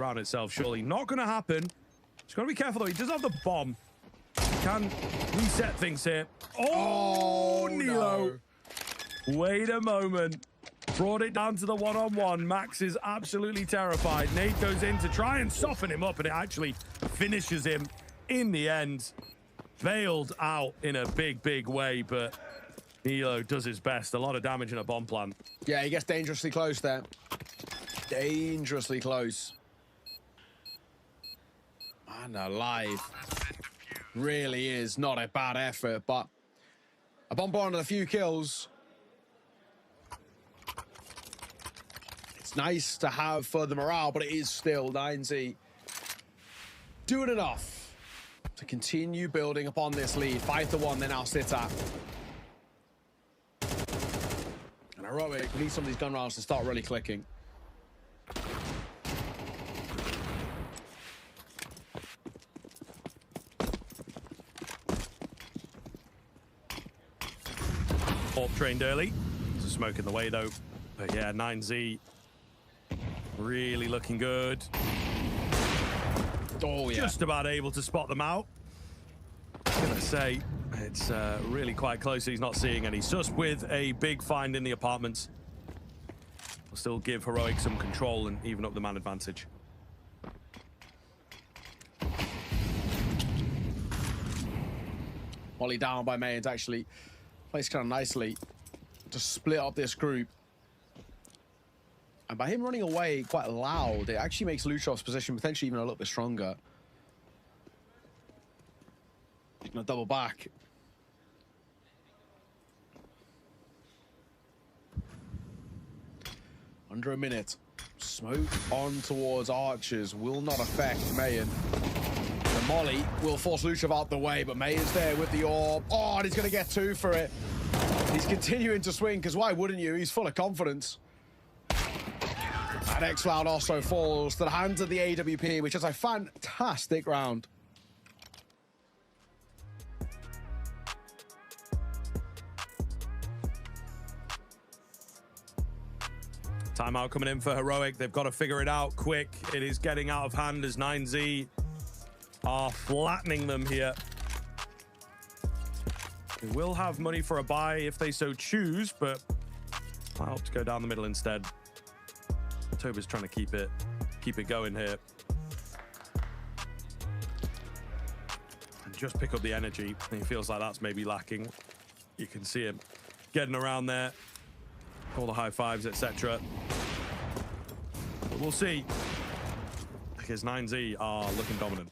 around itself, surely. Not going to happen. Just got to be careful, though. He does have the bomb. Can reset things here. Oh, Nilo. No. Wait a moment. Brought it down to the one-on-one. Max is absolutely terrified. Nate goes in to try and soften him up, and it actually finishes him in the end. Bailed out in a big, big way, but Nilo does his best. A lot of damage in a bomb plant. Yeah, he gets dangerously close there. Dangerously close. Man alive. Really is not a bad effort, but a bomb plant and a few kills. It's nice to have for the morale, but it is still 9Z doing enough to continue building upon this lead. 5-1 they now sit at. And Heroic need some of these gun rounds to start really clicking. Orb trained early. There's a smoke in the way, though. But yeah, 9Z really looking good. Oh, yeah. Just about able to spot them out. I'm going to say it's really quite close. He's not seeing any. Sus with a big find in the apartments. Will still give Heroic some control and even up the man advantage. Molly down by Mayans actually plays kind of nicely to split up this group. And by him running away quite loud, it actually makes Lushov's position potentially even a little bit stronger. He's gonna double back. Under a minute. Smoke on towards Archers will not affect Mayan. The Molly will force Lushov out the way, but Mayan's there with the orb. Oh, and he's gonna get 2 for it. He's continuing to swing, because why wouldn't you? He's full of confidence. And X-Cloud also falls to the hands of the AWP, which is a fantastic round. Timeout coming in for Heroic. They've got to figure it out quick. It is getting out of hand as 9Z are flattening them here. They will have money for a buy if they so choose, but I'll opt to go down the middle instead. Toba's trying to keep it going here. And just pick up the energy. He feels like that's maybe lacking. You can see him getting around there. All the high fives, etc. But we'll see. Because 9Z are looking dominant.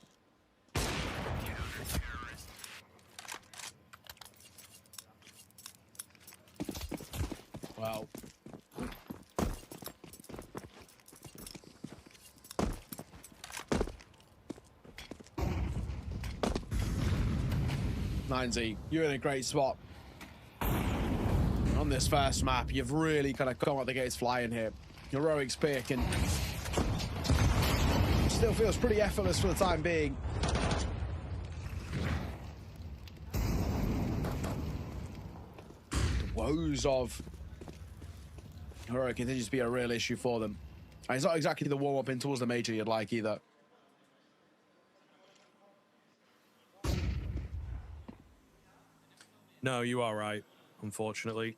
Wow. Z, you're in a great spot. On this first map, you've really kind of come out the gates flying here. Heroic's pick and still feels pretty effortless for the time being. The woes of Heroic continues to be a real issue for them. And it's not exactly the warm-up in towards the major you'd like either. No, you are right, unfortunately.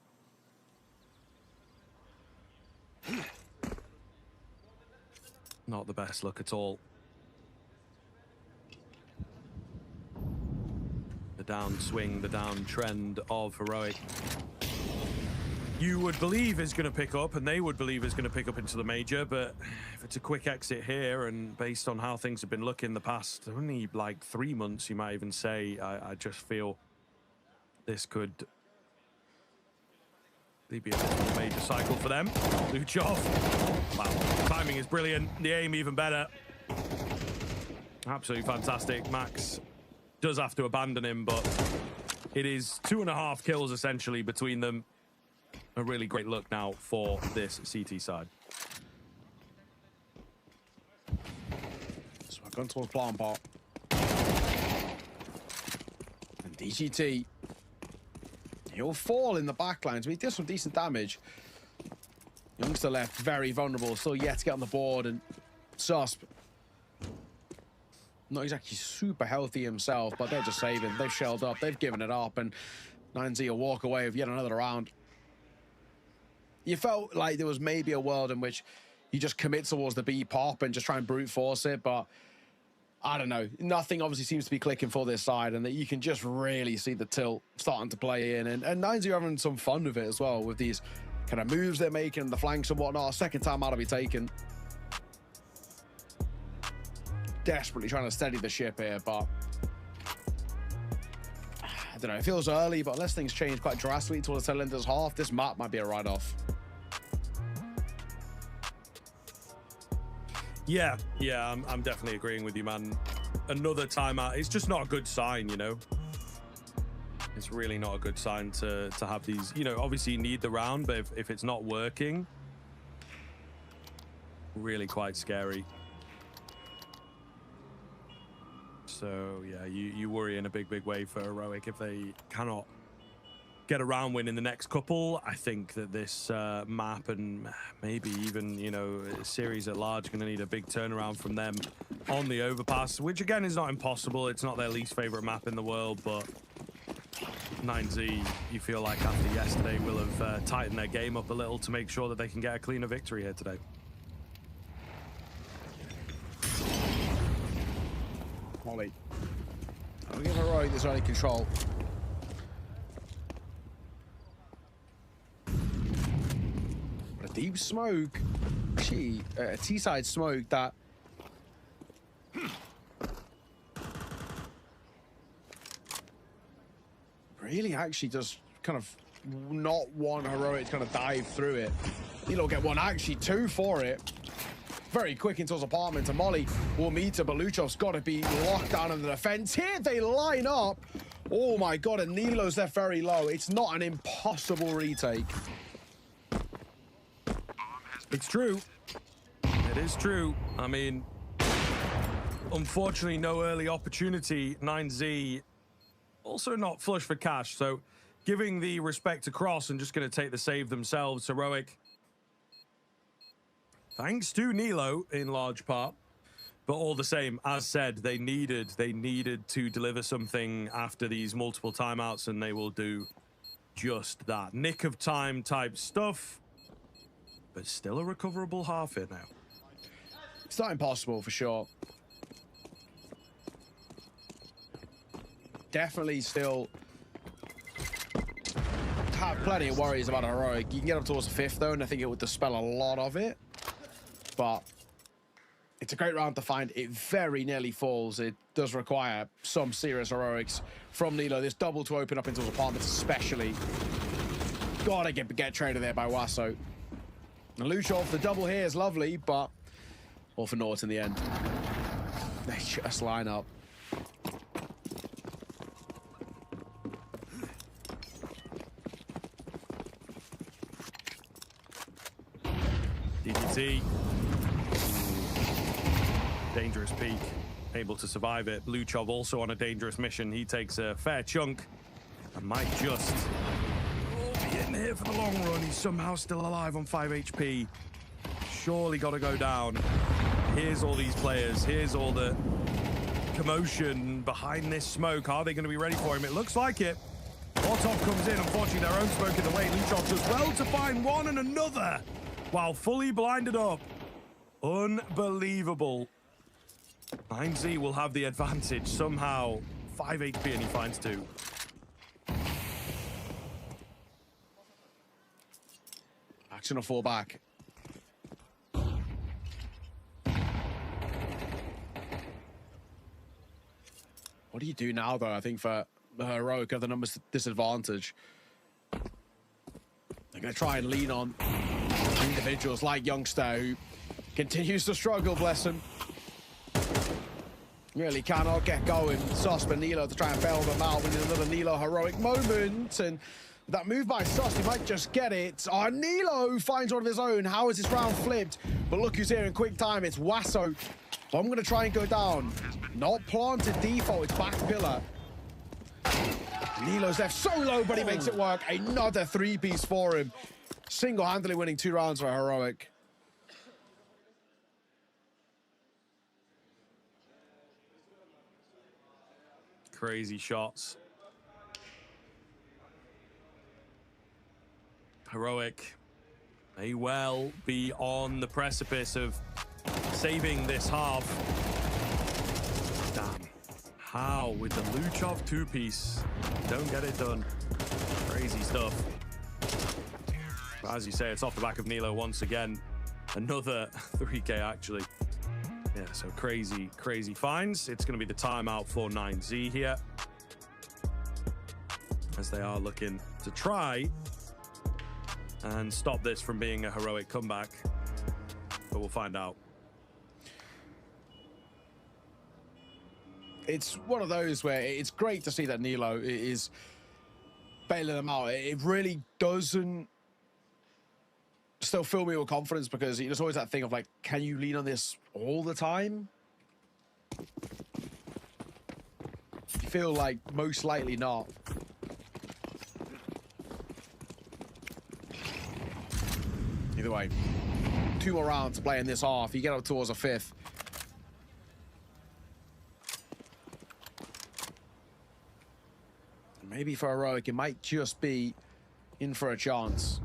Not the best look at all. The downswing, the downtrend of Heroic. You would believe is going to pick up, and they would believe is going to pick up into the major, but if it's a quick exit here, and based on how things have been looking the past only like 3 months, you might even say, I just feel this could be a major cycle for them. Luchov. Wow, timing is brilliant. The aim even better. Absolutely fantastic. Max does have to abandon him, but it is 2.5 kills essentially between them. A really great look now for this CT side. So I've gone towards plant pot. And DGT. He'll fall in the backlines. He does some decent damage. Youngster left very vulnerable. Still yet to get on the board. And Susp not exactly super healthy himself, but they're just saving. They've shelled up. They've given it up, and 9Z will walk away with yet another round. You felt like there was maybe a world in which you just commit towards the B pop and just try and brute force it, but I don't know. Nothing obviously seems to be clicking for this side, and that you can just really see the tilt starting to play in. And 9Z having some fun with it as well, with these kind of moves they're making, the flanks and whatnot. Second time out to be taken. Desperately trying to steady the ship here, but I don't know. It feels early, but unless things change quite drastically towards the tail end of this half, this map might be a write-off. Yeah, I'm definitely agreeing with you, man. Another timeout. It's just not a good sign, you know. It's really not a good sign to have these. You know, obviously you need the round, but if it's not working, really quite scary. So yeah, you worry in a big way for Heroic if they cannot get a round win in the next couple. I think that this map and maybe even, you know, series at large going to need a big turnaround from them on the overpass, which again is not impossible. It's not their least favorite map in the world, but 9Z, you feel like after yesterday will have tightened their game up a little to make sure that they can get a cleaner victory here today. Molly. I'll give Heroic this early control. A deep smoke. A T-side smoke that really actually does kind of not want Heroic to kind of dive through it. He'll get one, actually two for it. Very quick into his apartment, and Molly will meet her, but Luchov's got to be locked down in the defense. Here they line up. Oh my god, and Nilo's left very low. It's not an impossible retake. It's true. It is true. I mean, unfortunately, no early opportunity. 9Z also not flush for cash, so giving the respect across and just going to take the save themselves. Heroic, thanks to Nilo in large part, but all the same, as said, they needed to deliver something after these multiple timeouts, and they will do just that. Nick of time type stuff, but still a recoverable half here now. It's not impossible for sure. Definitely still have plenty of worries about Heroic. You can get up towards the fifth though, and I think it would dispel a lot of it. But it's a great round to find. It very nearly falls. It does require some serious heroics from Nilo. This double to open up into his apartments especially. Gotta get traded there by Wasso. And Luchov, the double here is lovely, but all for naught in the end. They just line up. DDT. Dangerous peak. Able to survive it. Luchov also on a dangerous mission. He takes a fair chunk and might just be in here for the long run. He's somehow still alive on 5 HP. Surely got to go down. Here's all these players. Here's all the commotion behind this smoke. Are they going to be ready for him? It looks like it. Ortov comes in. Unfortunately, their own smoke in the way. Luchov does well to find one and another while fully blinded up. Unbelievable. 9Z will have the advantage somehow. 5 HP and he finds 2. Action or fall back. What do you do now, though? I think for the Heroic of the numbers disadvantage. They're going to try and lean on individuals like Youngster, who continues to struggle, bless him. Really cannot get going. Sus and Nilo to try and bail them out. We need another Nilo heroic moment. And that move by Sus, he might just get it. Oh, Nilo finds one of his own. How is this round flipped? But look who's here in quick time. It's Wasso. I'm going to try and go down. Not planted default. It's back pillar. Nilo's left so low, but he makes it work. Another 3-piece for him. Single-handedly winning 2 rounds for Heroic. crazy shots. Heroic may well be on the precipice of saving this half. Damn. How with the Luchov two-piece, don't get it done. Crazy stuff. But as you say, it's off the back of Nilo once again. Another 3K actually. Yeah, so crazy, crazy finds. It's going to be the timeout for 9Z here, as they are looking to try and stop this from being a heroic comeback. But we'll find out. It's one of those where it's great to see that Nilo is bailing them out. It really doesn't still fill me with confidence, because there's always that thing of like, can you lean on this all the time? I feel like most likely not. Either way, 2 more rounds to play in this half. You get up towards a 5th. Maybe for Heroic, it might just be in for a chance.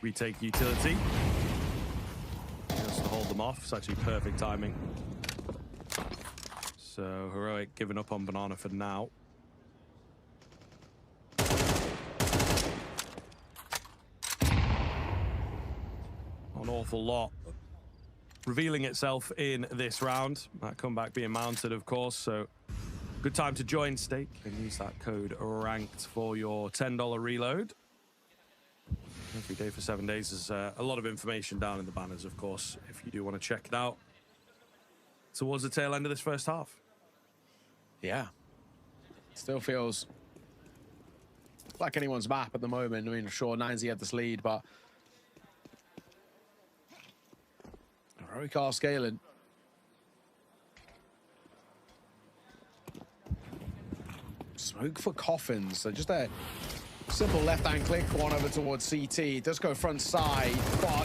Retake utility. Just to hold them off. It's actually perfect timing. So Heroic giving up on Banana for now. An awful lot revealing itself in this round. That comeback being mounted, of course. So good time to join Stake and use that code RANKED for your $10 reload. Every day for 7 days. There's a lot of information down in the banners, of course, if you do want to check it out towards the tail end of this first half. Yeah. Still feels like anyone's map at the moment. I mean, sure, 9Z had this lead, but Heroic are scaling. Smoke for coffins. So just a simple left-hand click, one over towards CT. It does go front side, but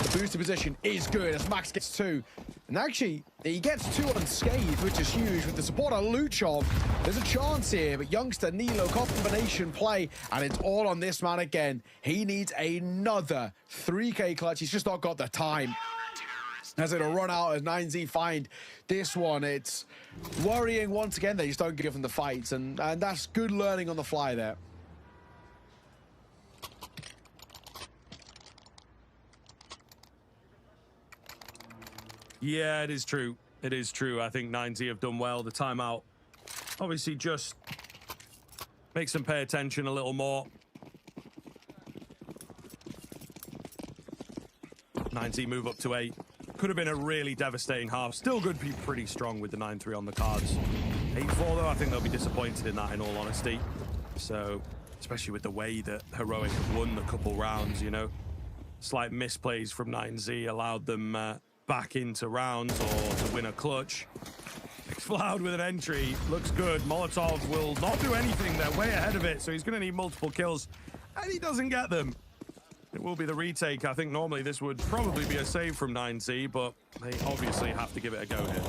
the booster position is good as Max gets 2. And actually, he gets 2 unscathed, which is huge. With the support of Luchov, there's a chance here, but youngster Nilo, combination play, and it's all on this man again. He needs another 3K clutch. He's just not got the time. As it'll run out as 9Z find this one. It's worrying once again. They just don't give him the fights, and that's good learning on the fly there. Yeah, it is true. It is true. I think 9Z have done well. The timeout obviously just makes them pay attention a little more. 9Z move up to 8. Could have been a really devastating half. Still good, be pretty strong with the 9-3 on the cards. 8-4 though, I think they'll be disappointed in that, in all honesty. So, especially with the way that Heroic won the couple rounds, you know. Slight misplays from 9Z allowed them back into rounds or to win a clutch. Xcloud with an entry, looks good. Molotov will not do anything, they're way ahead of it, so he's gonna need multiple kills, and he doesn't get them. It will be the retake. I think normally this would probably be a save from 9Z, but they obviously have to give it a go here.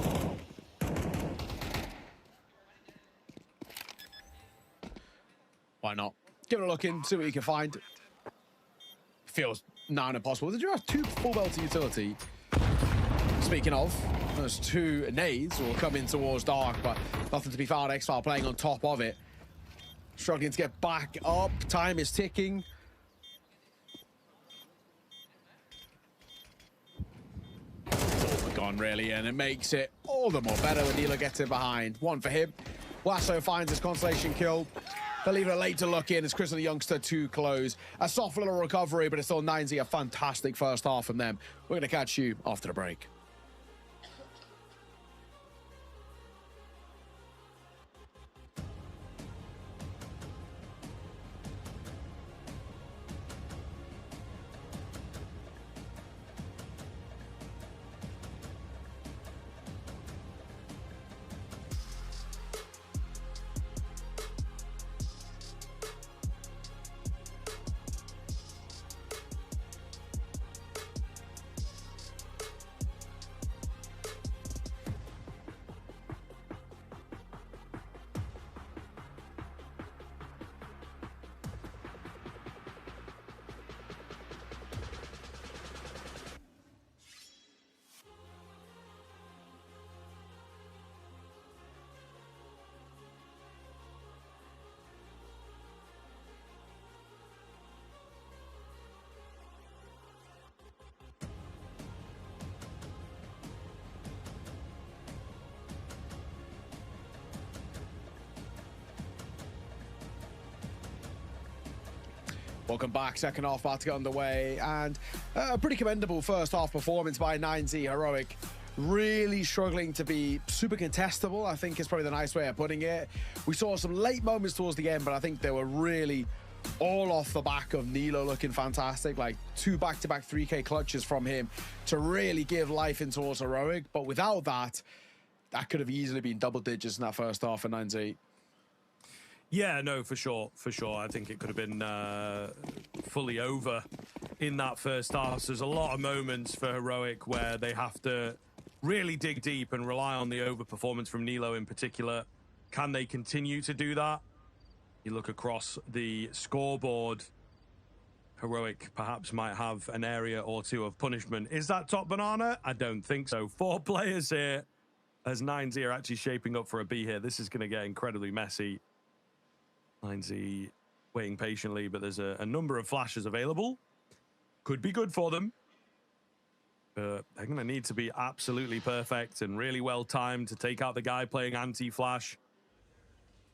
Why not? Give it a look in, see what you can find. Feels now impossible. Did you have 2 full belts of utility? Speaking of, those 2 nades will come in towards Dark, but nothing to be found. Xfile playing on top of it. Struggling to get back up. Time is ticking. Gone really, and it makes it all the more better when Nilo gets it behind. 1 for him. Lasso finds his constellation kill. They'll leave it late to look in as Chris and the youngster too close. A soft little recovery, but it's still 9Z, a fantastic first half from them. We're going to catch you after the break. Welcome back. Second half about to get underway, and a pretty commendable first half performance by 9Z Heroic. Really struggling to be super contestable, I think is probably the nice way of putting it. We saw some late moments towards the end, but I think they were really all off the back of Nilo looking fantastic, like 2 back-to-back 3K clutches from him to really give life in towards Heroic. But without that, that could have easily been double digits in that first half for 9Z. Yeah, no, for sure. I think it could have been fully over in that first half. So there's a lot of moments for Heroic where they have to really dig deep and rely on the overperformance from Nilo in particular. Can they continue to do that? You look across the scoreboard, Heroic perhaps might have an area or two of punishment. Is that top banana? I don't think so. 4 players here as 9Z are actually shaping up for a B here. This is going to get incredibly messy. 9Z waiting patiently, but there's a number of flashes available. Could be good for them. They're going to need to be absolutely perfect and really well timed to take out the guy playing anti-flash.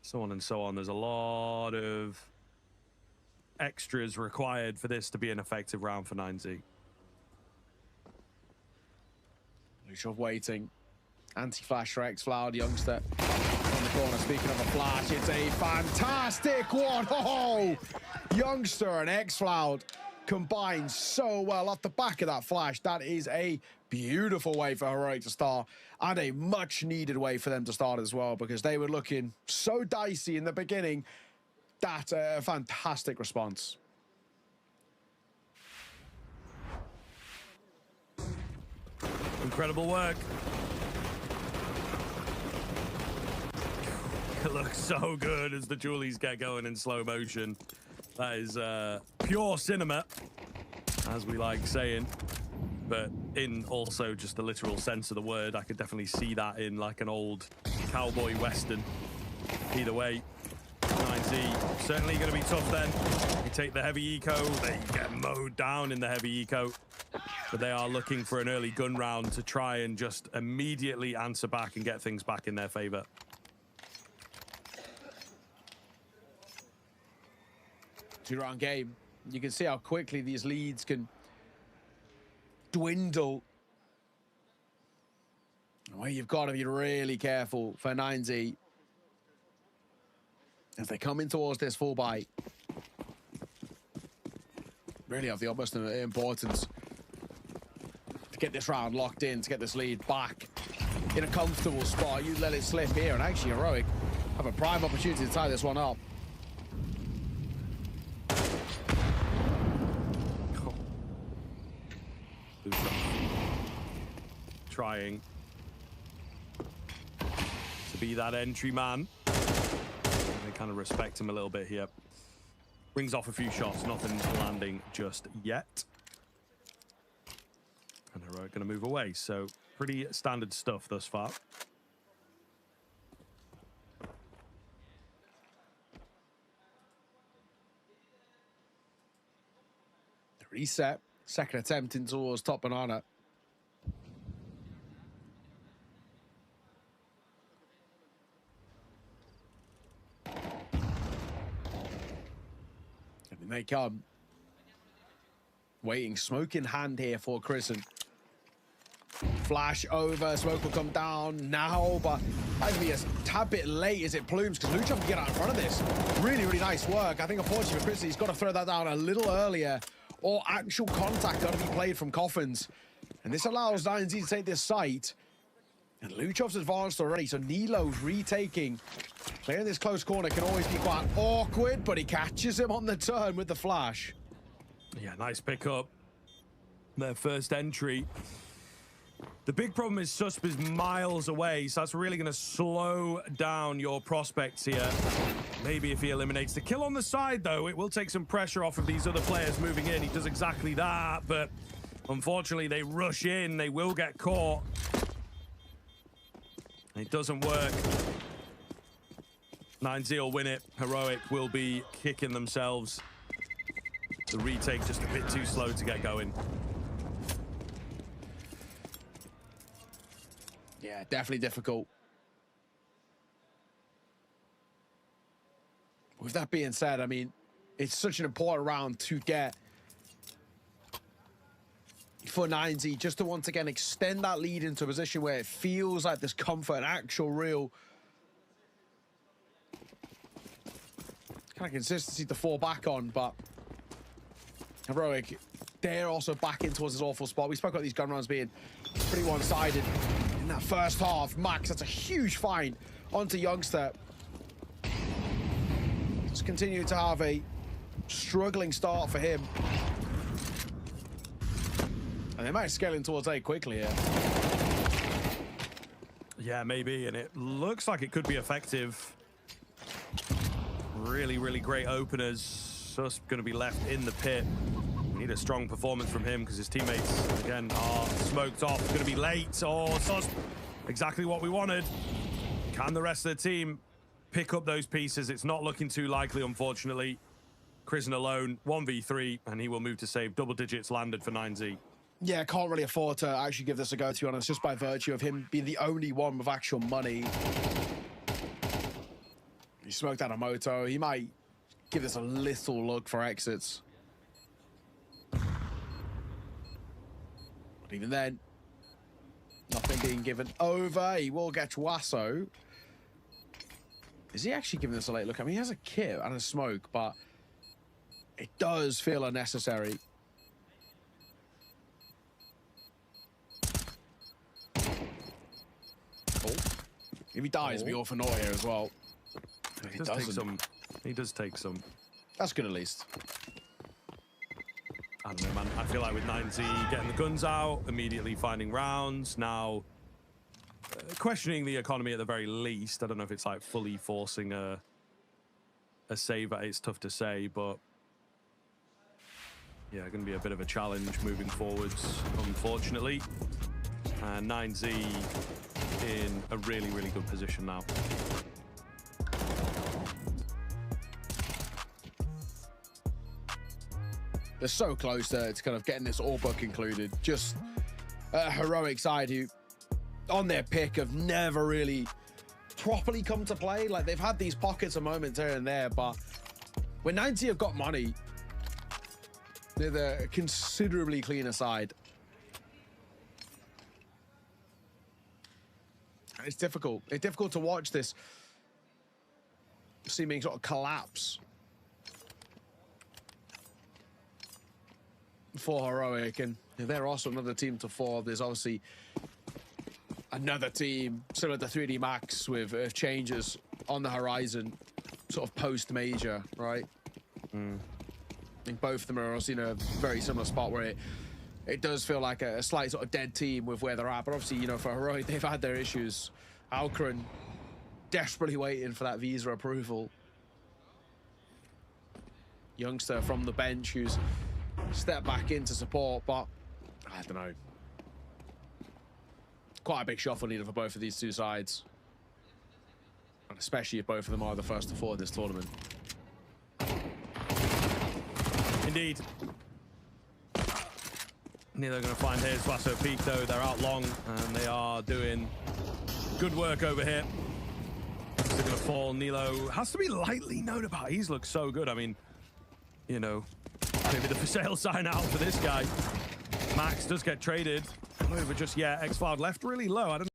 So on and so on. There's a lot of extras required for this to be an effective round for 9Z. Luciov waiting. Anti-flash for X-Floud, youngster. On the corner, speaking of a flash, it's a fantastic one. Oh, youngster and X-Floud combined so well off the back of that flash. That is a beautiful way for Heroic to start, and a much needed way for them to start as well, because they were looking so dicey in the beginning. That's a fantastic response. Incredible work. It looks so good as the Julies get going in slow motion. That is pure cinema, as we like saying, but in also just the literal sense of the word. I could definitely see that in like an old cowboy western. Either way, 9Z certainly going to be tough then. You take the heavy eco, they get mowed down in the heavy eco, but they are looking for an early gun round to try and just immediately answer back and get things back in their favor. Two-round game. You can see how quickly these leads can dwindle. Well, you've got to be really careful for 9Z as they come in towards this full buy. Really of the utmost importance to get this round locked in, to get this lead back in a comfortable spot. You let it slip here, and actually Heroic have a prime opportunity to tie this one up. Trying to be that entry man. They kind of respect him a little bit here. Brings off a few shots, nothing's landing just yet. And Heroic going to move away, so pretty standard stuff thus far. Reset, second attempt in towards top banana. And they come. Waiting, smoke in hand here for Chrisen. Flash over, smoke will come down now, but might be a tad bit late as it plumes, because Luciov can get out in front of this. Really, really nice work. I think unfortunately for Chrisen, he's got to throw that down a little earlier, or actual contact got to be played from Coffins. And this allows 9Z to take this site. And Luciov's advanced already, so Nilo's retaking. Playing this close corner can always be quite awkward, but he catches him on the turn with the flash. Yeah, nice pickup. Their first entry. The big problem is Susp is miles away, so that's really going to slow down your prospects here. Maybe if he eliminates the kill on the side, though, it will take some pressure off of these other players moving in. He does exactly that, but unfortunately, they rush in. They will get caught. It doesn't work. 9Z will win it. Heroic will be kicking themselves. The retake just a bit too slow to get going. Yeah, definitely difficult. With that being said, I mean, It's such an important round to get for 9Z, just to once again extend that lead into a position where it feels like there's comfort and actual real kind of consistency to fall back on. But Heroic, they're also back in towards this awful spot. We spoke about these gun rounds being pretty one-sided in that first half. Max, that's a huge find onto Youngster. Just continue to have a struggling start for him. And they might scale in towards A quickly here. Yeah, maybe, and it looks like it could be effective. Really, really great openers. Sus going to be left in the pit. We need a strong performance from him because his teammates, again, are smoked off. Going to be late. Oh, Sus, exactly what we wanted. Can the rest of the team pick up those pieces? It's not looking too likely, unfortunately. Krisen alone, 1v3, and he will move to save. Double digits landed for 9Z. Yeah, can't really afford to actually give this a go, to be honest, just by virtue of him being the only one with actual money. He smoked out a moto. He might give this a little look for exits. But even then, nothing being given over. He will get Wasso. Is he actually giving this a late look? I mean, he has a kit and a smoke, but it does feel unnecessary. If he dies, we all for naught here as well. He does take some. He does take some. That's good at least. I don't know, man. I feel like with 9Z getting the guns out, immediately finding rounds, now questioning the economy at the very least. I don't know if it's like fully forcing a save. It's tough to say, but yeah, going to be a bit of a challenge moving forwards, unfortunately. And 9Z in a really, really good position now. They're so close to kind of getting this all but concluded. Just a Heroic side who, on their pick, have never really properly come to play. Like, they've had these pockets of moments here and there, but when 9Z have got money, they're the considerably cleaner side. It's difficult. It's difficult to watch this seeming sort of collapse for Heroic, and they're also another team to fall. There's obviously another team similar to 3D Max with changes on the horizon, sort of post-major, right? I think both of them are also in a very similar spot where it does feel like a slight sort of dead team with where they're at. But obviously, you know, for Heroic, they've had their issues. Alcran desperately waiting for that visa approval. Youngster from the bench who's stepped back in to support, but I don't know. Quite a big shuffle needed for both of these two sides. And especially if both of them are the first to fall in this tournament. Indeed. Neither going to find here. Wasso Peak, though. They're out long, and they are doing good work over here. They're going to fall. Nilo has to be lightly known about. He's looked so good. I mean, you know, maybe the for sale sign out for this guy. Max does get traded. Over just yet. X-Cloud left really low. I don't know.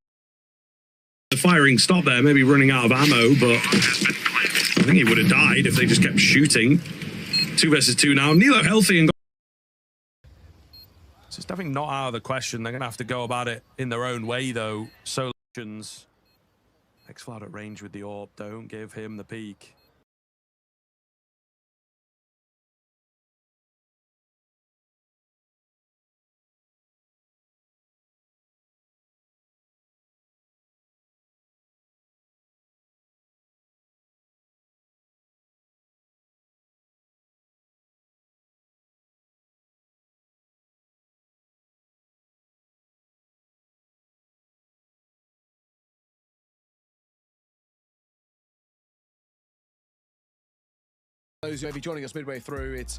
The firing stopped there, maybe running out of ammo, but I think he would have died if they just kept shooting. 2 versus 2 now. Nilo healthy and So it's definitely not out of the question. They're going to have to go about it in their own way, though. Solutions. X-Cloud at range with the AWP. Don't give him the peak. Those who may be joining us midway through, it's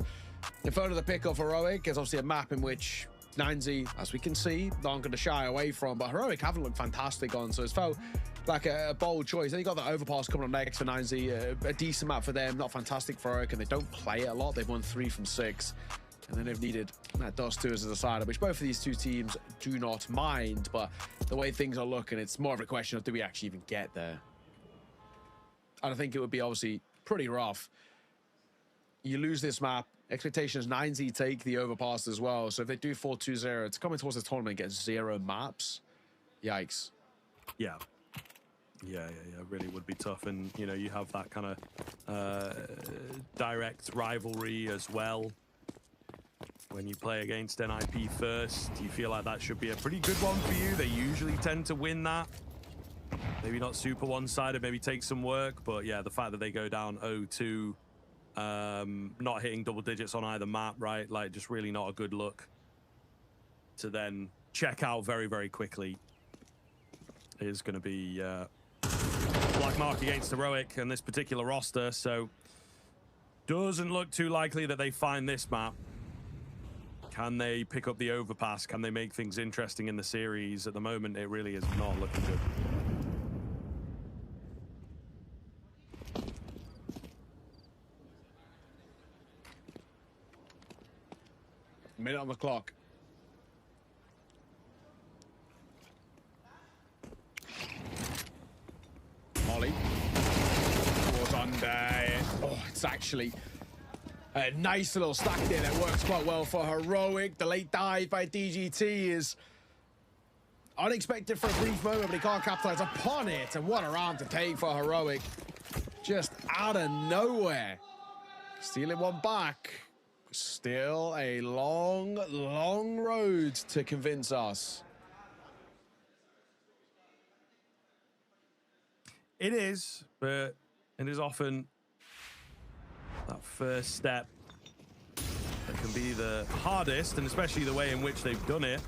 in front of the pick of Heroic. It's obviously a map in which 9Z, as we can see, aren't going to shy away from, but Heroic haven't looked fantastic on, so it's felt like a bold choice. Then you got the overpass coming up next for 9Z, a decent map for them, not fantastic for Heroic, and they don't play it a lot. They've won 3 from 6, and then they've needed that Dust 2 as a decider, which both of these two teams do not mind, but the way things are looking, it's more of a question of do we actually even get there? And I think it would be obviously pretty rough. You lose this map, expectations 9Z take the overpass as well, so if they do 4-2-0, it's coming towards the tournament, get 0 maps. Yikes. Yeah. Yeah, really would be tough. And, you know, you have that kind of direct rivalry as well. When you play against NIP first, you feel like that should be a pretty good one for you. They usually tend to win that. Maybe not super one-sided, maybe take some work. But, yeah, the fact that they go down 0-2, not hitting double digits on either map, right? Like, just really not a good look to then check out very, very quickly is going to be black mark against Heroic and this particular roster, so doesn't look too likely that they find this map. Can they pick up the overpass? Can they make things interesting in the series? At the moment, it really is not looking good. Minute on the clock. Molly. Was under. Oh, it's actually a nice little stack there that works quite well for Heroic. The late dive by DGT is unexpected for a brief moment, but he can't capitalize upon it. And what a round to take for Heroic. Just out of nowhere. Stealing one back. Still a long, long road to convince us. It is, but it is often that first step that can be the hardest, and especially the way in which they've done it.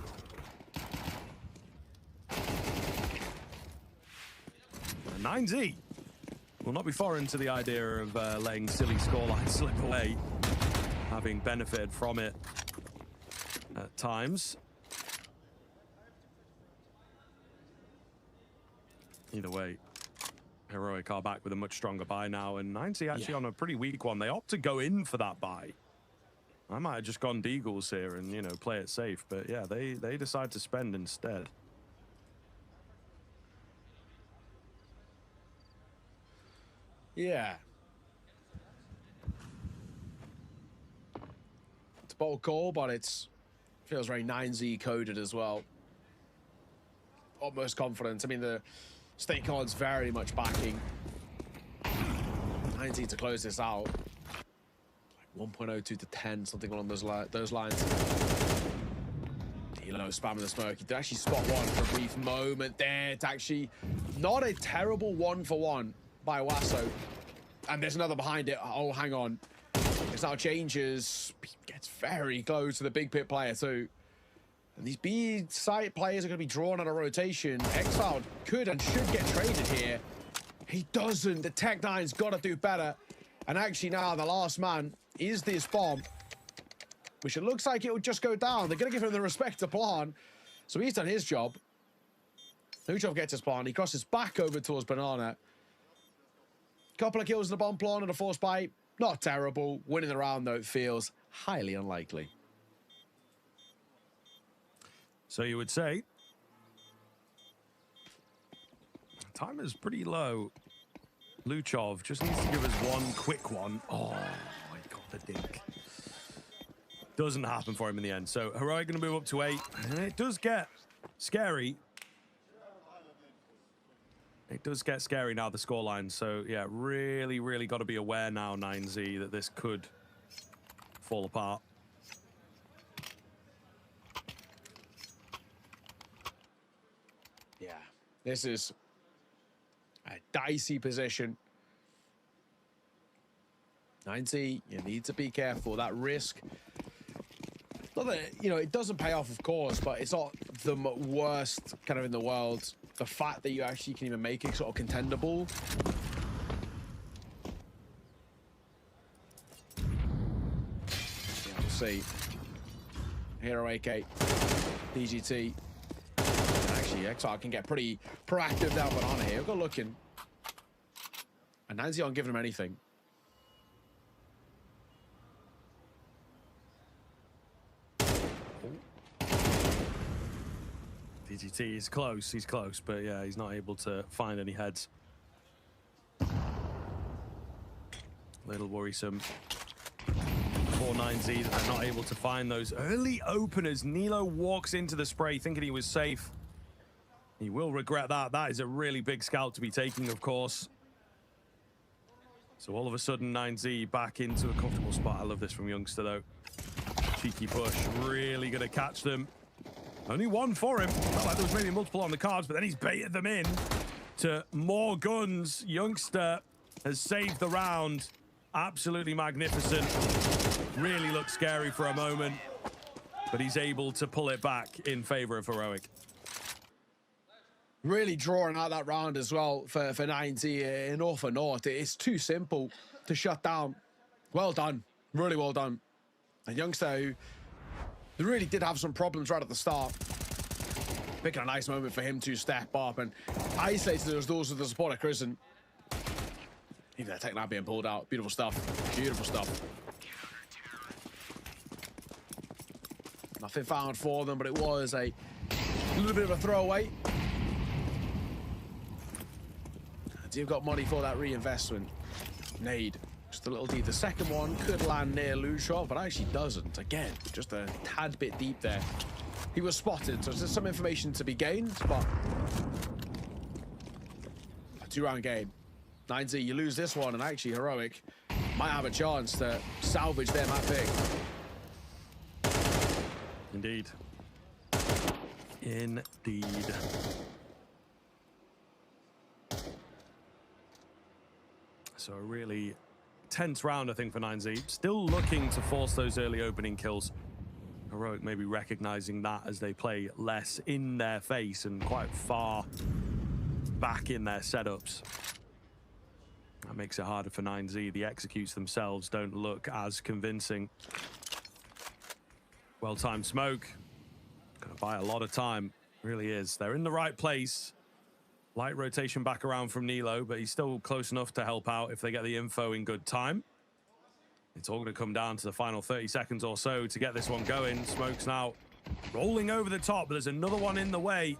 And 9Z will not be foreign to the idea of letting silly scorelines slip away, having benefited from it at times. Either way, Heroic are back with a much stronger buy now, and 9Z actually on a pretty weak one. They opt to go in for that buy. I might have just gone Deagles here and, you know, play it safe, but yeah, they decide to spend instead. Yeah. It's a bold call, but it feels very 9Z coded as well. Utmost confidence. I mean, the stake card's very much backing 9Z to close this out. Like 1.02 to 10, something along those lines. Dilo spamming the smoke. He did actually spot one for a brief moment there. It's actually not a terrible 1-for-1 by Wasso. And there's another behind it. Oh, hang on. This now changes. Gets very close to the big pit player too. And these B site players are going to be drawn on a rotation. Exiled could and should get traded here. He doesn't. The Tech9's got to do better. And actually now the last man is this bomb, which it looks like it will just go down. They're going to give him the respect to Plan. So he's done his job. Nuchov gets his Plan. He crosses back over towards Banana. Couple of kills in the bomb Plan and a force bite. Not terrible. Winning the round, though, it feels highly unlikely. So you would say time is pretty low. Luchov just needs to give us one quick one. Oh my god, the dink. Doesn't happen for him in the end. So Heroic going to move up to 8. And it does get scary. It does get scary now, the scoreline. So yeah, really, really got to be aware now, 9Z, that this could fall apart. Yeah, this is a dicey position. 9Z, you need to be careful. That risk, not that, you know, it doesn't pay off, of course, but it's not the worst kind of in the world. The fact that you actually can even make it sort of contendable. Yeah, we'll see. Hero AK, DGT. Actually, XR can get pretty proactive down banana here. Go looking. And Nancy aren't giving him anything. DGT is close, he's close, but yeah, he's not able to find any heads. Little worrisome for 9Z that they're not able to find those early openers. Nilo walks into the spray thinking he was safe. He will regret that. That is a really big scout to be taking, of course. So all of a sudden, 9Z back into a comfortable spot. I love this from Youngster, though. Cheeky push, really going to catch them. Only one for him. Felt like there was maybe multiple on the cards, but then he's baited them in to more guns. Youngster has saved the round. Absolutely magnificent. Really looked scary for a moment, but he's able to pull it back in favor of Heroic. Really drawing out that round as well for 90 in All for Naught. It's too simple to shut down. Well done. Really well done. And Youngster, who really did have some problems right at the start. Picking a nice moment for him to step up and isolate those doors with the support of Christen. Even that tech now being pulled out. Beautiful stuff. Beautiful stuff. Nothing found for them, but it was a little bit of a throwaway. And you've got money for that reinvestment. Nade. Just a little deep. The second one could land near Lushov, but actually doesn't. Again, just a tad bit deep there. He was spotted, so there's some information to be gained, but a 2-round game. 9Z, you lose this one, and actually Heroic might have a chance to salvage their map pick. Indeed. Indeed. So a really tense round, I think, for 9Z. Still looking to force those early opening kills. Heroic maybe recognizing that as they play less in their face and quite far back in their setups. That makes it harder for 9Z. The executes themselves don't look as convincing. Well-timed smoke. Gonna buy a lot of time. Really is. They're in the right place. Light rotation back around from Nilo, but he's still close enough to help out if they get the info in good time. It's all going to come down to the final 30 seconds or so to get this one going. Smoke's now rolling over the top, but there's another one in the way.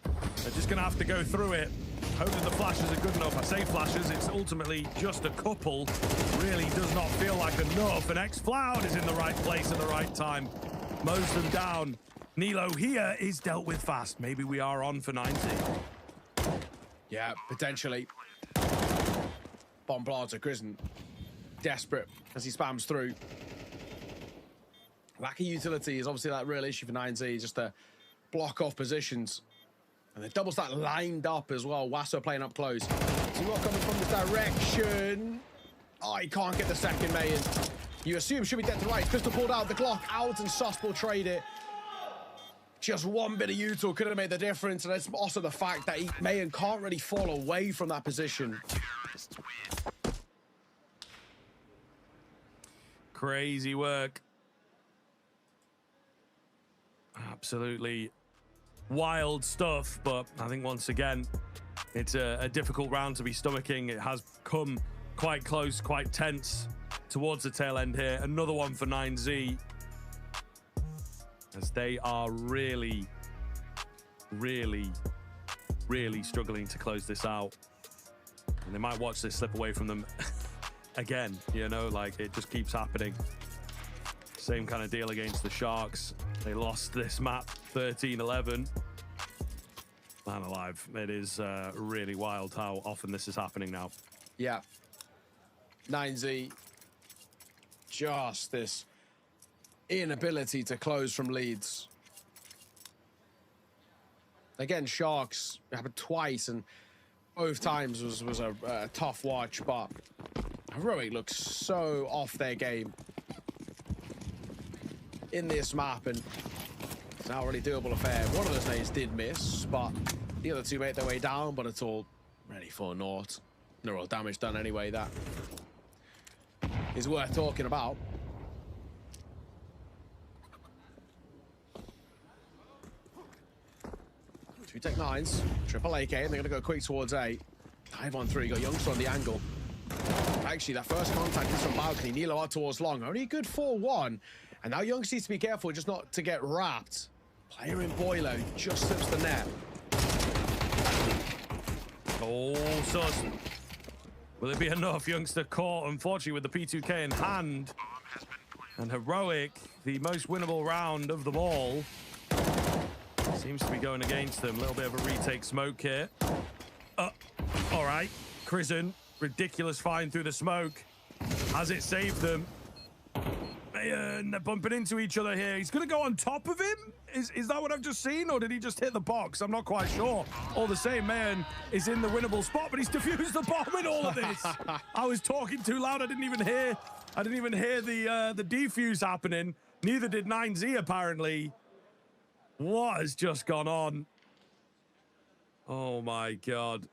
They're just going to have to go through it. Hope that the flashes are good enough. I say flashes, it's ultimately just a couple. Really does not feel like enough. And X-Floud is in the right place at the right time. Mows them down. Nilo here is dealt with fast. Maybe we are on for 90. Yeah, potentially. Bomb blast of Christen. Desperate as he spams through. Lack of utility is obviously that real issue for 9Z, just to block off positions. And the double stack lined up as well. Wasso playing up close. See what coming from this direction. Oh, he can't get the second Mayan. You assume should be dead to right. Crystal pulled out the Glock out and Sus will trade it. Just one bit of util could have made the difference, and it's also the fact that Mayan can't really fall away from that position. Crazy work. Absolutely wild stuff, but I think once again, it's a difficult round to be stomaching. It has come quite close, quite tense towards the tail end here. Another one for 9Z. As they are really struggling to close this out. And they might watch this slip away from them again, you know, like it just keeps happening. Same kind of deal against the Sharks. They lost this map 13-11. Man alive, it is really wild how often this is happening now. Yeah. 9Z, just this inability to close from leads. Again, Sharks happened twice, and both times was a tough watch, but Heroic looks so off their game in this map, and it's not really doable affair. One of those nades did miss, but the other two made their way down, but it's all ready for naught. No real damage done anyway. That is worth talking about. Two Tech 9s, triple AK, and they're going to go quick towards A. 5-on-3, got Youngster on the angle. Actually, that first contact is from balcony. Nilo out towards long. Only a good 4-1. And now Youngster needs to be careful just not to get wrapped. Player in Boiler just slips the net. Oh, sus. Will it be enough? Youngster caught, unfortunately, with the P2K in hand. And Heroic, the most winnable round of them all, seems to be going against them. A little bit of a retake smoke here. All right. Crizzen, ridiculous find through the smoke. Has it saved them? They're bumping into each other here. He's going to go on top of him? Is that what I've just seen, or did he just hit the box? I'm not quite sure. All the same, man is in the winnable spot, but he's defused the bomb in all of this. I was talking too loud. I didn't even hear the defuse happening. Neither did 9Z, apparently. What has just gone on? Oh, my God.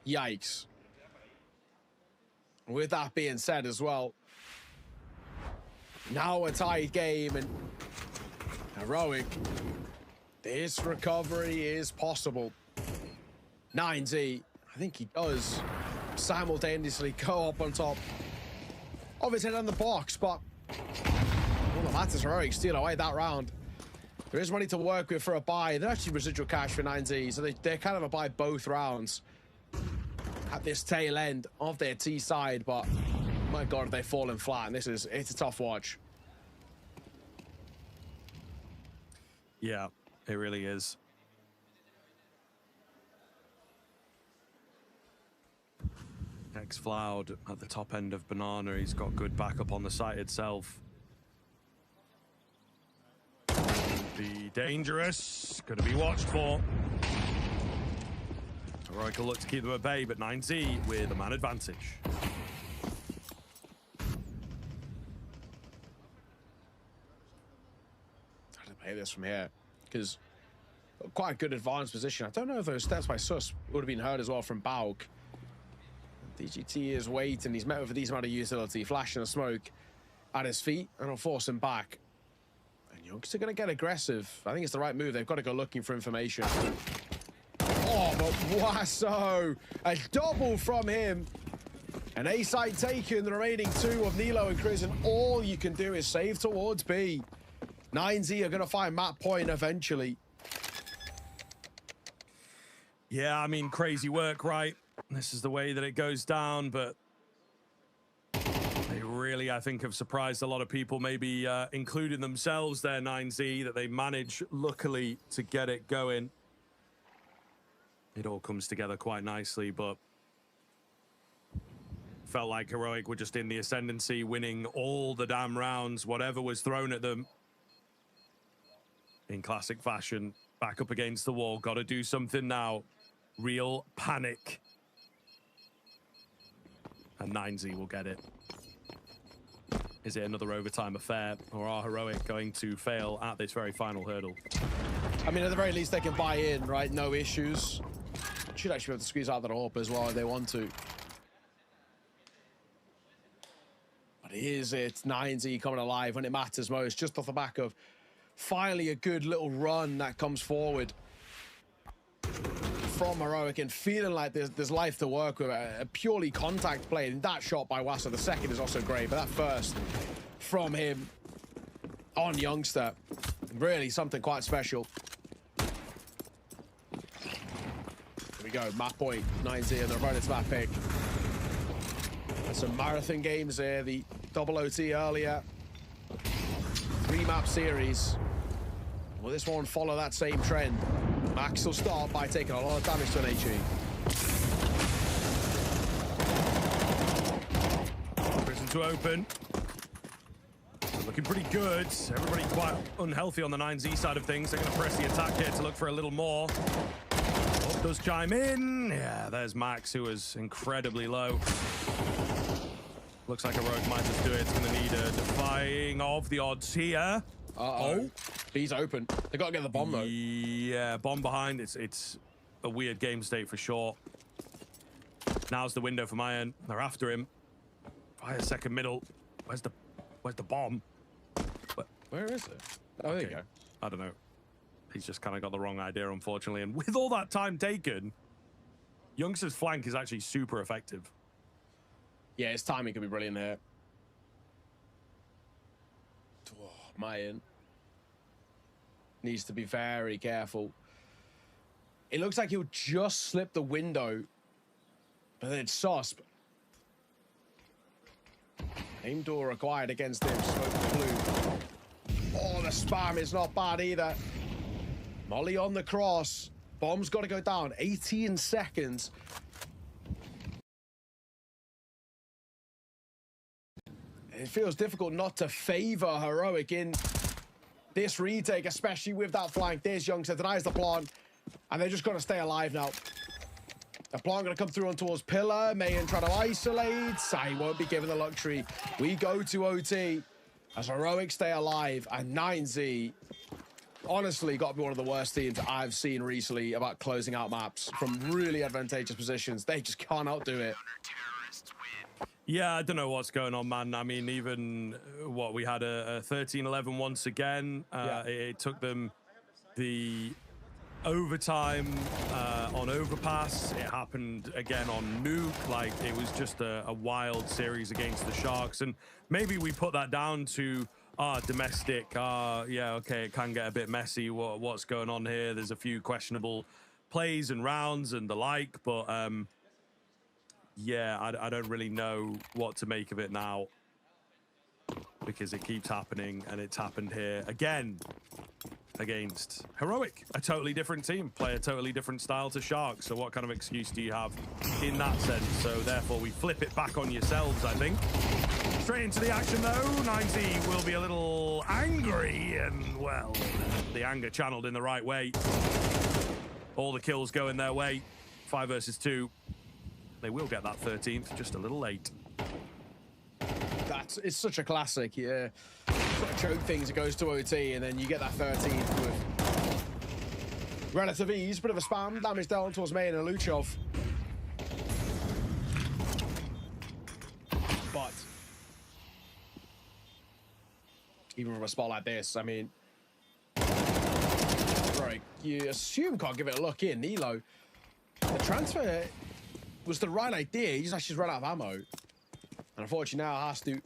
Yikes. With that being said as well, now a tight game, and Heroic, this recovery is possible. 9Z, I think he does simultaneously go up on top of his head on the box, but all that matters, Heroic steal away that round. There is money to work with for a buy. There's actually residual cash for 9Z, so they're kind of a buy both rounds at this tail end of their T side, but my God, they've fallen flat, and it's a tough watch. Yeah, it really is. X-Floud at the top end of Banana. He's got good backup on the site itself. Be dangerous. Going to be watched for. Heroic will look to keep them at bay, but 9Z with a man advantage. How to play this from here? Because quite a good advanced position. I don't know if those steps by Sus would have been heard as well from Bauk. DGT is waiting. He's met with a decent amount of utility, flashing a smoke at his feet, and will force him back. And Youngster going to get aggressive. I think it's the right move. They've got to go looking for information. Oh, but Wasso! A double from him. An A site taken, the remaining two of Nilo and Crizzen. All you can do is save towards B. 9Z are going to find map point eventually. Yeah, I mean, crazy work, right? This is the way that it goes down, but they really, I think, have surprised a lot of people, maybe including themselves there, 9Z, that they manage, luckily, to get it going. It all comes together quite nicely, but felt like Heroic were just in the ascendancy, winning all the damn rounds, whatever was thrown at them. In classic fashion, back up against the wall, got to do something now. Real panic. And 9Z will get it. Is it another overtime affair, or are Heroic going to fail at this very final hurdle? I mean, at the very least, they can buy in, right? No issues. Should actually be able to squeeze out that AWP as well if they want to. But it's 9Z coming alive when it matters most, just off the back of finally a good little run that comes forward from Heroic, and feeling like there's life to work with. A purely contact play, and that shot by Wasso, the second, is also great, but that first from him on Youngster, really something quite special. Here we go, map point, 9Z, and they're running to that pick. There's some marathon games here, the double OT earlier. 3-map series. Will this one follow that same trend? Max will start by taking a lot of damage to an HE. Prison to open. Looking pretty good. Everybody quite unhealthy on the 9Z side of things. They're going to press the attack here to look for a little more. Oh, does chime in. Yeah, there's Max, who is incredibly low. Looks like Heroic might just do it. It's going to need a defying of the odds here. Oh, B's open. They got to get the bomb though. Yeah, bomb behind. It's a weird game state for sure. Now's the window for Mayan. They're after him. Fire second middle. Where's the bomb? Where is it? Oh, there you go. I don't know. he's just kind of got the wrong idea, unfortunately. And with all that time taken, Youngster's flank is actually super effective. Yeah, his timing could be brilliant here. Oh, Mayan needs to be very careful. It looks like he'll just slip the window, but then it's Susp. Aim door required against him. Smoke blue. Oh, the spam is not bad either. Molly on the cross. Bomb's got to go down. 18 seconds. It feels difficult not to favor Heroic in this retake, especially with that flank. There's Youngster, denies the plant, and they're just going to stay alive now. The plant going to come through on towards Pillar. Mayan trying to isolate. He won't be given the luxury. We go to OT as Heroic stay alive, and 9Z, honestly, got to be one of the worst teams I've seen recently about closing out maps from really advantageous positions. They just can't outdo it. Yeah, I don't know what's going on, man. I mean, even what we had a 13-11 once again. It took them the overtime on Overpass. It happened again on Nuke. Like, it was just a wild series against the Sharks. And maybe we put that down to domestic. Yeah, okay, it can get a bit messy. What's going on here? There's a few questionable plays and rounds and the like, but yeah, I don't really know what to make of it now, because it keeps happening, and it's happened here again against Heroic, a totally different team, play a totally different style to Sharks. So what kind of excuse do you have in that sense? So therefore we flip it back on yourselves, I think. Straight into the action though. 9Z will be a little angry, and well, the anger channeled in the right way. All the kills going their way. 5 versus 2. They will get that 13th, just a little late. It's such a classic, yeah. Sort of choke things, it goes to OT, and then you get that 13th with relative ease. Bit of a spam, damage down towards Mayan and Luchov. But even from a spot like this, I mean, right, you assume can't give it a look in. Nilo, the transfer was the right idea. He's actually run out of ammo. And unfortunately now has to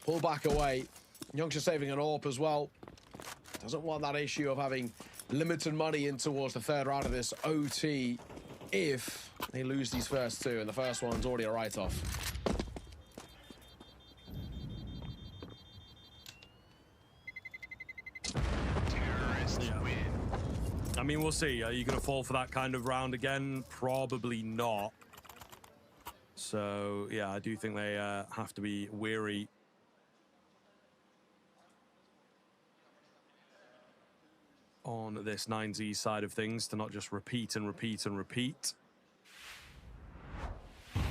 pull back away. Youngster saving an AWP as well. Doesn't want that issue of having limited money in towards the third round of this OT if they lose these first two. And the first one's already a write-off. I mean, we'll see. Are you going to fall for that kind of round again? Probably not. So, yeah, I do think they have to be wary. On this 9Z side of things, to not just repeat and repeat and repeat. Well,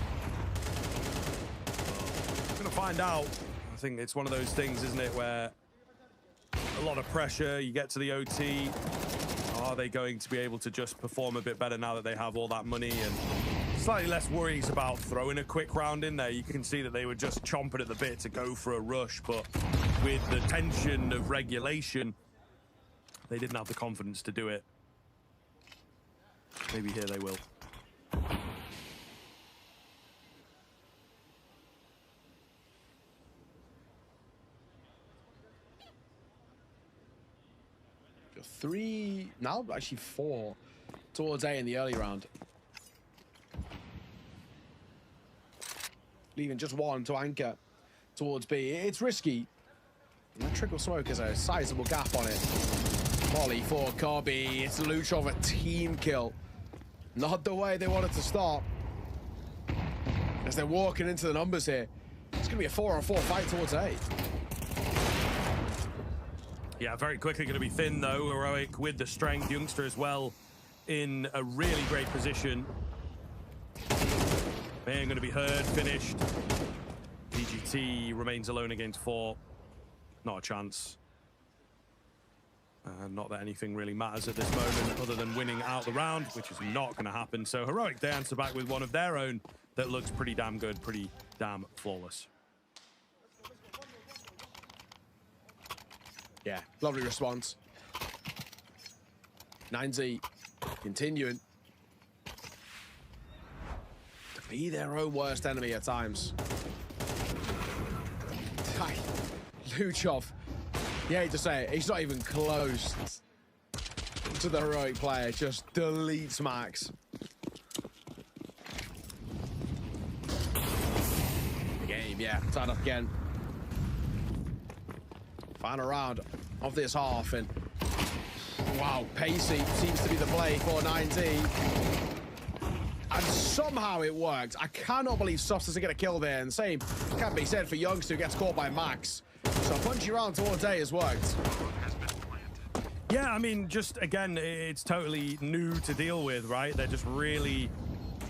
we're going to find out. I think it's one of those things, isn't it, where a lot of pressure, you get to the OT. Are they going to be able to just perform a bit better now that they have all that money? And slightly less worries about throwing a quick round in there. You can see that they were just chomping at the bit to go for a rush, but with the tension of regulation, they didn't have the confidence to do it. Maybe here they will. Three, now actually 4 towards A in the early round. Leaving just 1 to anchor towards B. It's risky. And that trickle smoke is a sizable gap on it. Molly for Kobe. It's Luchov, a team kill. Not the way they wanted to start. As they're walking into the numbers here. It's going to be a 4-on-4 fight towards A. Yeah, very quickly going to be thin, though. Heroic with the strength. Youngster as well in a really great position. Man going to be heard, finished. DGT remains alone against 4. Not a chance. Not that anything really matters at this moment other than winning out the round, which is not going to happen. So Heroic, they answer back with one of their own that looks pretty damn good, pretty damn flawless. Yeah, lovely response. 9Z continuing to be their own worst enemy at times. Luchov, yeah, to say it, he's not even close to the heroic player, just deletes Max. The game, yeah, tied up again. Final round of this half, and wow, pacey seems to be the play for 9Z. And somehow it worked. I cannot believe Softs doesn't get a kill there, and same can't be said for Youngster, who gets caught by Max. So a punchy round towards A has worked. Yeah, I mean, just again, it's totally new to deal with, right? They're just really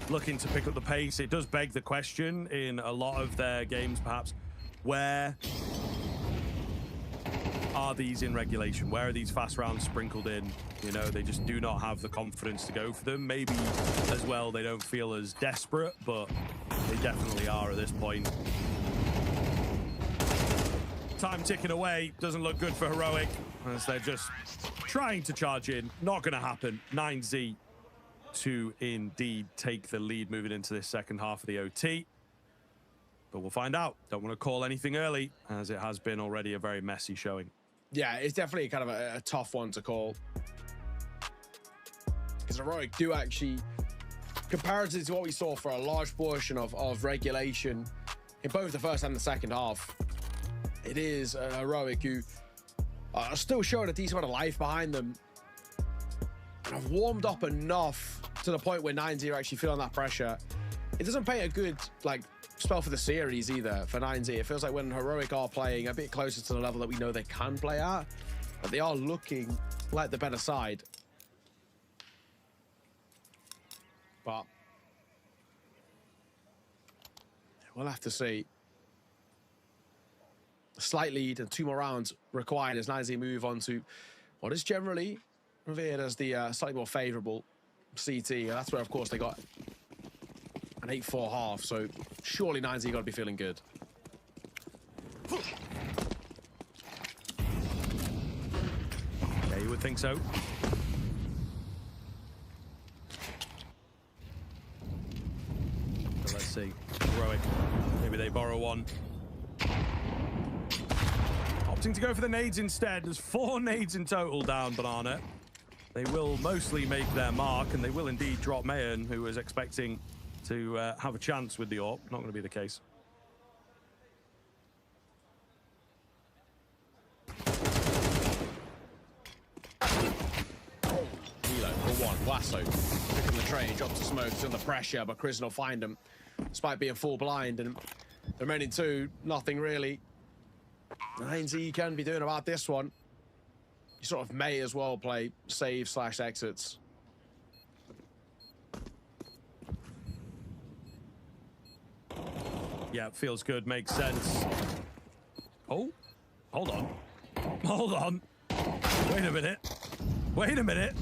looking to pick up the pace. It does beg the question in a lot of their games, perhaps, where are these in regulation? Where are these fast rounds sprinkled in? You know, they just do not have the confidence to go for them. Maybe as well, they don't feel as desperate, but they definitely are at this point. Time ticking away. Doesn't look good for Heroic as they're just trying to charge in. Not going to happen. 9Z to indeed take the lead moving into this second half of the OT. But we'll find out. Don't want to call anything early, as it has been already a very messy showing. Yeah, it's definitely kind of a tough one to call. Because Heroic do actually, comparatively to what we saw for a large portion of regulation in both the first and the second half, it is Heroic who are still showing a decent amount of life behind them. And have warmed up enough to the point where 9Z are actually feeling that pressure. It doesn't paint a good, like, spell for the series either for 9Z. It feels like when Heroic are playing a bit closer to the level that we know they can play at, but they are looking like the better side. But we'll have to see. A slight lead and 2 more rounds required as 9Z move on to what is generally revered as the slightly more favourable CT. That's where, of course, they got an 8-4 half, so surely 9Z got to be feeling good. Yeah, you would think so. But let's see. Heroic. Maybe they borrow one. Opting to go for the nades instead. There's 4 nades in total down Banana. They will mostly make their mark, and they will indeed drop Mayan, who was expecting to have a chance with the AWP. Not going to be the case. Hilo for one. Lasso picking the trade, drops the smoke, he's under pressure, but Chris will find him despite being full blind. And the remaining 2, nothing really. 9Z can be doing about this one. You sort of may as well play save/exits. Yeah, feels good, makes sense. Oh, hold on. Hold on. Wait a minute. Wait a minute.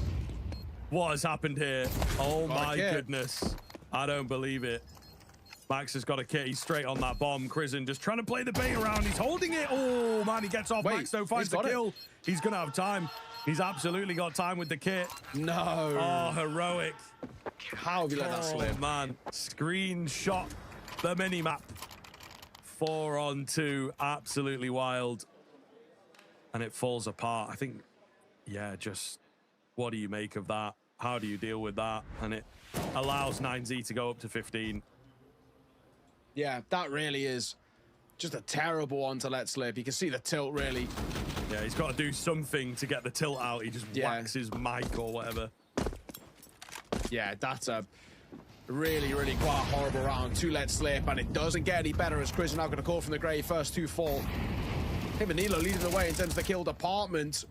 What has happened here? Oh my goodness. I don't believe it. Max has got a kit. He's straight on that bomb. Krisen just trying to play the bait around. He's holding it. Oh, man, he gets off. Max, though, finds the kill. He's going to have time. He's absolutely got time with the kit. No. Oh, Heroic. How have you let that slip? Oh, man. Screenshot the mini-map. 4 on 2. Absolutely wild. And it falls apart. I think, yeah, just what do you make of that? How do you deal with that? And it allows 9Z to go up to 15. Yeah, that really is just a terrible one to let slip. You can see the tilt, really. Yeah, he's got to do something to get the tilt out. He just whacks his mic or whatever. Yeah, that's a really, really quite a horrible round to let slip, and it doesn't get any better as Chris is now going to call from the grave. First 2 fall. Him and Nilo leading the way in terms of the kill department.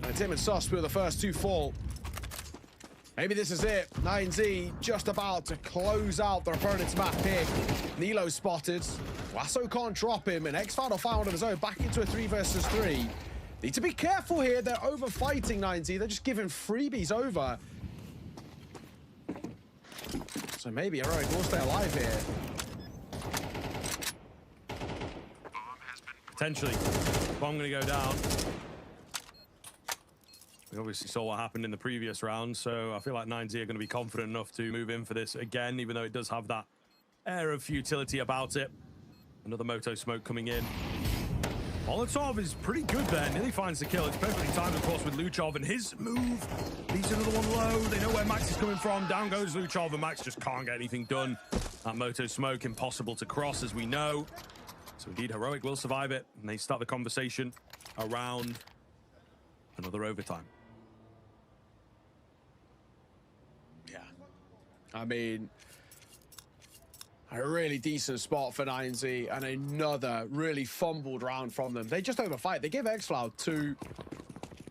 And Tim and Sus with the first 2 fall. Maybe this is it. 9Z just about to close out their opponent's map pick. Nilo spotted. Lasso can't drop him, and X-Final found of his own back into a 3 versus 3. Need to be careful here. They're over-fighting 9Z. They're just giving freebies over. So maybe Heroic will stay alive here. Potentially. Bomb going to go down. We obviously saw what happened in the previous round, so I feel like 9Z are going to be confident enough to move in for this again, even though it does have that air of futility about it. Another Moto smoke coming in. Molotov is pretty good there, nearly finds the kill. It's perfectly timed, of course, with Luchov, and his move leaves another one low. They know where Max is coming from. Down goes Luchov, and Max just can't get anything done. That Moto smoke, impossible to cross, as we know. So indeed, Heroic will survive it, and they start the conversation around another overtime. Yeah. I mean, a really decent spot for 9Z and another really fumbled round from them. They just overfight. They give xCloud 2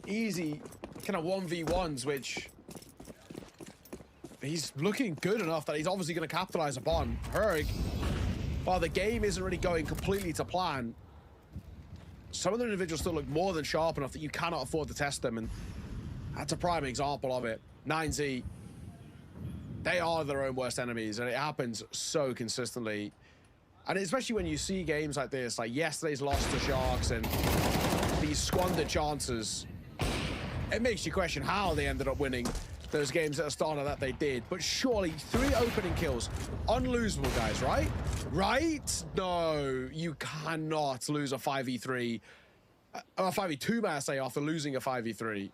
easy kind of 1v1s, which he's looking good enough that he's obviously going to capitalize upon. Heroic, while the game isn't really going completely to plan, some of the individuals still look more than sharp enough that you cannot afford to test them, and that's a prime example of it. 9Z, they are their own worst enemies, and it happens so consistently. And especially when you see games like this, like yesterday's loss to Sharks and these squandered chances, it makes you question how they ended up winning those games at the start of that they did. But surely 3 opening kills, unlosable, guys, right? Right? No, you cannot lose a 5v3, a 5v2, may I say, after losing a 5v3.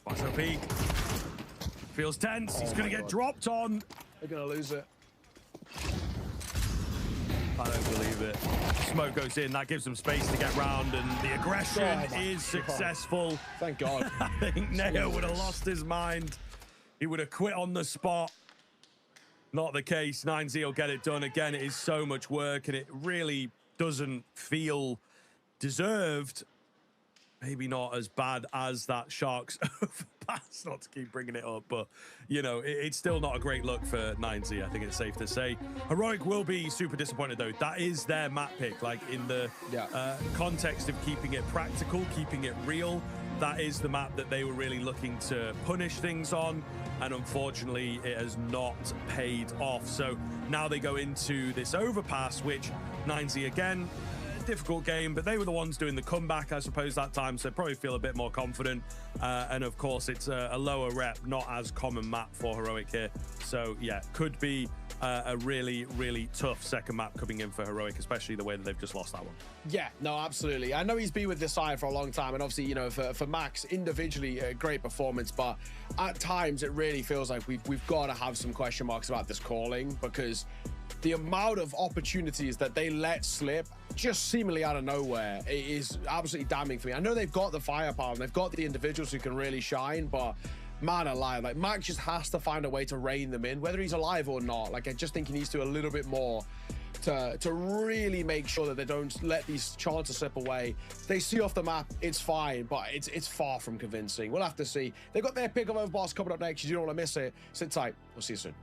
Basso peak. Feels tense. He's going to get dropped on. They're going to lose it. I don't believe it. Smoke goes in. That gives them space to get round, and the aggression is successful. Thank God. I think Neo would have lost his mind. He would have quit on the spot. Not the case. 9Z will get it done. Again, it is so much work, and it really doesn't feel deserved. Maybe not as bad as that Sharks overpass, not to keep bringing it up, but, you know, it's still not a great look for 9Z, I think it's safe to say. Heroic will be super disappointed, though. That is their map pick, like, in the context of keeping it practical, keeping it real. That is the map that they were really looking to punish things on, and unfortunately, it has not paid off. So now they go into this overpass, which 9Z, again, difficult game, but they were the ones doing the comeback, I suppose, that time, so probably feel a bit more confident. And of course, it's a lower rep, not as common map for Heroic here. So yeah, could be a really, really tough second map coming in for Heroic, especially the way that they've just lost that one. Yeah, no, absolutely. I know he's been with this side for a long time, and obviously, you know, for Max, individually, a great performance, but at times it really feels like we've got to have some question marks about this calling, because the amount of opportunities that they let slip just seemingly out of nowhere is absolutely damning for me. I know they've got the firepower and they've got the individuals who can really shine, but man alive, like Max just has to find a way to rein them in, whether he's alive or not. Like, I just think he needs to do a little bit more to really make sure that they don't let these chances slip away. They see off the map, it's fine, but it's far from convincing. We'll have to see. They've got their pick of overpass coming up next. You don't want to miss it. Sit tight. We'll see you soon.